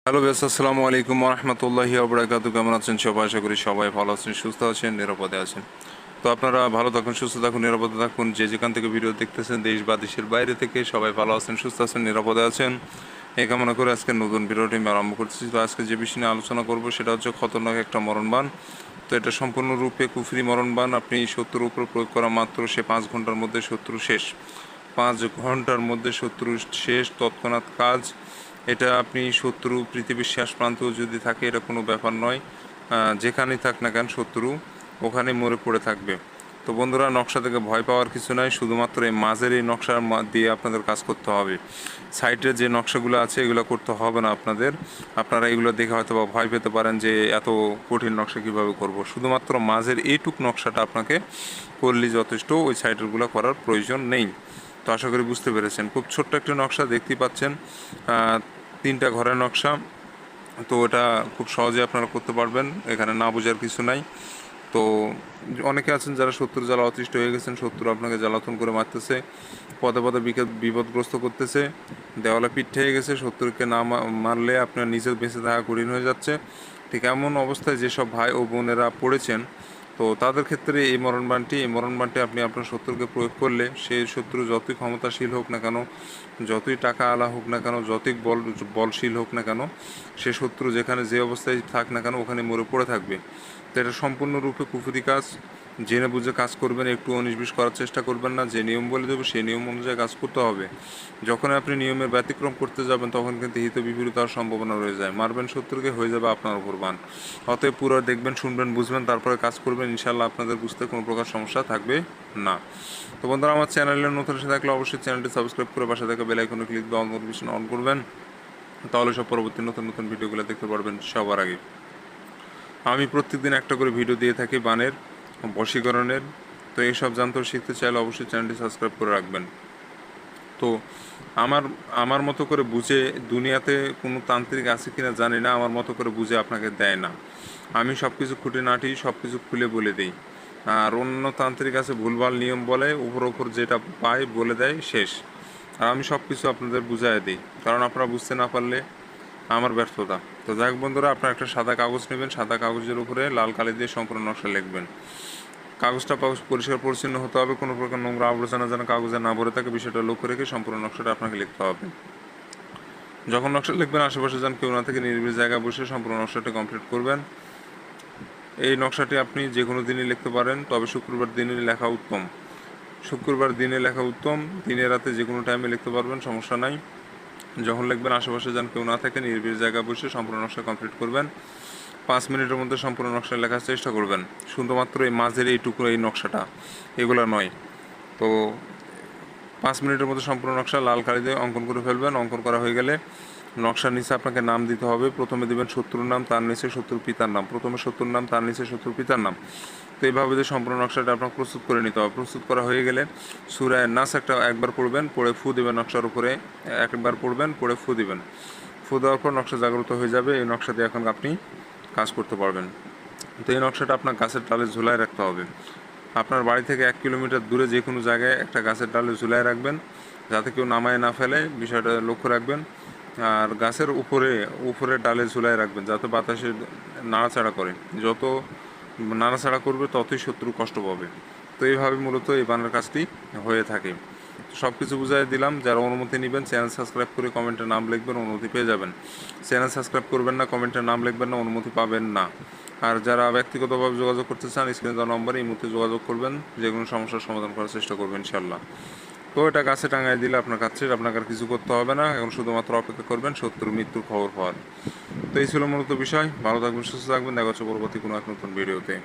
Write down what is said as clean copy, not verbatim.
Hello base, আসসালামু আলাইকুম রহমতুল্লাহি আবরাকাতু। কেমন আছেন সবাই? আশা করি সবাই ভালো আছেন, সুস্থ আছেন, নিরাপদে আছেন। তো আপনারা ভালো থাকুন, সুস্থ থাকুন, নিরাপদে থাকুন। যে যেখান থেকে ভিডিও দেখতেছেন, দেশ বা দেশের বাইরে থেকে, সবাই ভালো আছেন, সুস্থ আছেন, নিরাপদে আছেন, এই কামনা করে আজকে নতুন ভিডিওটি আমি আরম্ভ করছি। তো আজকে যে বিষয় নিয়ে আলোচনা করব সেটা হচ্ছে খতরনাক একটা মরণবান। তো এটা সম্পূর্ণরূপে কুফরি মরণবান। আপনি শত্রুর উপর প্রয়োগ করা মাত্র সে 5 ঘন্টার মধ্যে শত্রু শেষ। 5 ঘন্টার মধ্যে শত্রু শেষ, তৎক্ষণাৎ কাজ। এটা আপনি শত্রু পৃথিবীর শেষ প্রান্তেও যদি থাকে, এটা কোনো ব্যাপার নয়। যেখানেই থাক না কেন শত্রু, ওখানে মরে পড়ে থাকবে। তো বন্ধুরা, নকশা থেকে ভয় পাওয়ার কিছু নাই। শুধুমাত্র এই মাঝের এই নকশার দিয়ে আপনাদের কাজ করতে হবে। সাইটের যে নকশাগুলো আছে এগুলো করতে হবে না আপনাদের। আপনারা এগুলো দেখে হয়তো বা ভয় পেতে পারেন যে এত কঠিন নকশা কীভাবে করব। শুধুমাত্র মাঝের এইটুক নকশাটা আপনাকে করলেই যথেষ্ট, ওই সাইটেরগুলো করার প্রয়োজন নেই। তো আশা করি বুঝতে পেরেছেন। খুব ছোট্ট একটা নকশা, দেখতেই পাচ্ছেন, 3টা ঘরের নকশা। তো এটা খুব সহজে আপনারা করতে পারবেন, এখানে না বোঝার কিছু নাই। তো অনেকে আছেন যারা শত্রু জ্বালা অতিষ্ঠ হয়ে গেছেন, শত্রু আপনাকে জ্বালাতন করে মারতেছে, পদে পদে বিপদগ্রস্ত করতেছে, দেওয়ালে পিঠ হয়ে গেছে, শত্রুকে না মারলে আপনার নিজের বেঁচে থাকা কঠিন হয়ে যাচ্ছে। ঠিক এমন অবস্থায় যেসব ভাই ও বোনেরা পড়েছেন, তো তাদের ক্ষেত্রে এই মরণবাণটি আপনি আপনার শত্রুকে প্রয়োগ করলে, সেই শত্রু যতই ক্ষমতাশীল হোক না কেন, যতই টাকা আলা হোক না কেন, যতই বলশীল হোক না কেন, সে শত্রু যেখানে যে অবস্থায় থাক না কেন ওখানে মরে পড়ে থাকবে। তো এটা সম্পূর্ণরূপে কুফরি কাজ। জেনে বুঝে কাজ করবেন, একটু 19-20 করার চেষ্টা করবেন না। যে নিয়ম বলে দেবো সেই নিয়ম অনুযায়ী কাজ করতে হবে। যখন আপনি নিয়মের ব্যতিক্রম করতে যাবেন, তখন কিন্তু হিত বিপরীত হওয়ার সম্ভাবনা রয়ে যায়। মারবেন শত্রুকে, হয়ে যাবে আপনার উপর বান। অতএব পুরো দেখবেন, শুনবেন, বুঝবেন, তারপরে কাজ করবেন। ইনশাল্লাহ আপনাদের বুঝতে কোনো প্রকার সমস্যা থাকবে না। তো বন্ধুরা, আমার চ্যানেলে নতুন এসে থাকলে অবশ্যই চ্যানেলটি সাবস্ক্রাইব করে পাশে থাকা বেল আইকনে ক্লিক দিয়ে অল নোটিফিকেশন অন করবেন। তাহলে সব পরবর্তী নতুন নতুন ভিডিওগুলো দেখতে পারবেন সবার আগে। আমি প্রত্যেকদিন একটা করে ভিডিও দিয়ে থাকি বানের, বশীকরণের। তো এইসব জানতে শিখতে চাইলে অবশ্যই চ্যানেলটি সাবস্ক্রাইব করে রাখবেন। তো আমার আমার মতো করে বুঝে, দুনিয়াতে কোনো তান্ত্রিক আছে কিনা জানি না, আমার মতো করে বুঝে আপনাকে দেয় না। আমি সব কিছু খুঁটিনাটি সব কিছু খুলে বলে দিই। আর অন্য তান্ত্রিক আছে ভুলভাল নিয়ম বলে, উপর যেটা পায় বলে দেয়, শেষ। আর আমি সব কিছু আপনাদের বুঝাই দিই, কারণ আপনারা বুঝতে না পারলে আমার ব্যর্থতা। তো যাই হোক বন্ধুরা, আপনারা একটা সাদা কাগজ নেবেন, সাদা কাগজের উপরে লাল কালি দিয়ে সম্পূর্ণ নকশা লিখবেন। কাগজটা পরিষ্কার পরিচ্ছন্ন হতে হবে, কোনো প্রকার নোংরা আবর্জনা যেন কাগজে না ভরে থাকে, বিষয়টা লক্ষ্য রেখে সম্পূর্ণ নকশাটা আপনাকে লিখতে হবে। যখন নকশা লিখবেন, আশেপাশে যেন কেউ না থেকে নিরিবিলি জায়গায় বসে সম্পূর্ণ নকশাটি কমপ্লিট করবেন। এই নকশাটি আপনি যে কোনো দিনই লিখতে পারেন, তবে শুক্রবার দিনে লেখা উত্তম। শুক্রবার দিনে লেখা উত্তম। দিনে রাতে যে কোনো টাইমে লিখতে পারবেন, সমস্যা নাই। যখন লিখবেন, আশেপাশে যেন কেউ না থাকে, নিরিবিলি জায়গায় বসে সম্পূর্ণ নকশা কমপ্লিট করবেন। 5 মিনিটের মধ্যে সম্পূর্ণ নকশা লেখার চেষ্টা করবেন। শুধুমাত্র এই মাঝের এইটুকু এই নকশাটা, এগুলো নয়। তো 5 মিনিটের মধ্যে সম্পূর্ণ নকশা লাল কালি দিয়ে অঙ্কন করে ফেলবেন। অঙ্কন করা হয়ে গেলে নকশার নিচে আপনাকে নাম দিতে হবে। প্রথমে দেবেন শত্রুর নাম, তার নিচে শত্রুর পিতার নাম। প্রথমে শত্রুর নাম, তার নিচে শত্রুর পিতার নাম। তো এইভাবে যে সম্পূর্ণ নকশাটা আপনাকে প্রস্তুত করে নিতে হবে। প্রস্তুত করা হয়ে গেলে সূরা নাস একবার পড়বেন, পড়ে ফু দেবেন নকশার উপরে। একবার পড়বেন, পড়ে ফু দিবেন। ফু দেওয়ার পর নকশা জাগ্রত হয়ে যাবে। এই নকশা দিয়ে এখন আপনি কাজ করতে পারবেন। তো এই নকশাটা আপনার গাছের ডালে ঝুলায় রাখতে হবে। আপনার বাড়ি থেকে 1 কিলোমিটার দূরে যে কোনো জায়গায় একটা গাছের ডালে ঝুলায় রাখবেন, যাতে কেউ নামায় না ফেলে, বিষয়টা লক্ষ্য রাখবেন। আর গাছের উপরে ডালে ঝুলায় রাখবেন, যাতে বাতাসে নাড়াচাড়া করে। যত নাড়াচাড়া করবে ততই শত্রু কষ্ট পাবে। তো এইভাবে মূলত এই বানার কাজটি হয়ে থাকে। সব কিছু বুঝাই দিলাম। যারা অনুমতি নেবেন, চ্যানেল সাবস্ক্রাইব করে কমেন্টে নাম লিখবেন, অনুমতি পেয়ে যাবেন। চ্যানেল সাবস্ক্রাইব করবেন না, কমেন্টে নাম লিখবেন না, অনুমতি পাবেন না। আর যারা ব্যক্তিগতভাবে যোগাযোগ করতে চান, স্ক্রিনে দেওয়া নম্বরে এই মুহূর্তে যোগাযোগ করবেন। যে কোনো সমস্যার সমাধান করার চেষ্টা করবেন ইনশাল্লাহ। তো এটা গাছে টাঙায় দিলে আপনার কাছে, আপনাকে আর কিছু করতে হবে না। এখন শুধুমাত্র অপেক্ষা করবেন শত্রুর মৃত্যুর খবর পাওয়ার। তো এই ছিল মূলত বিষয়। ভালো থাকবেন, সুস্থ থাকবেন। দেখা হচ্ছে পরবর্তী কোনো এক নতুন ভিডিওতে।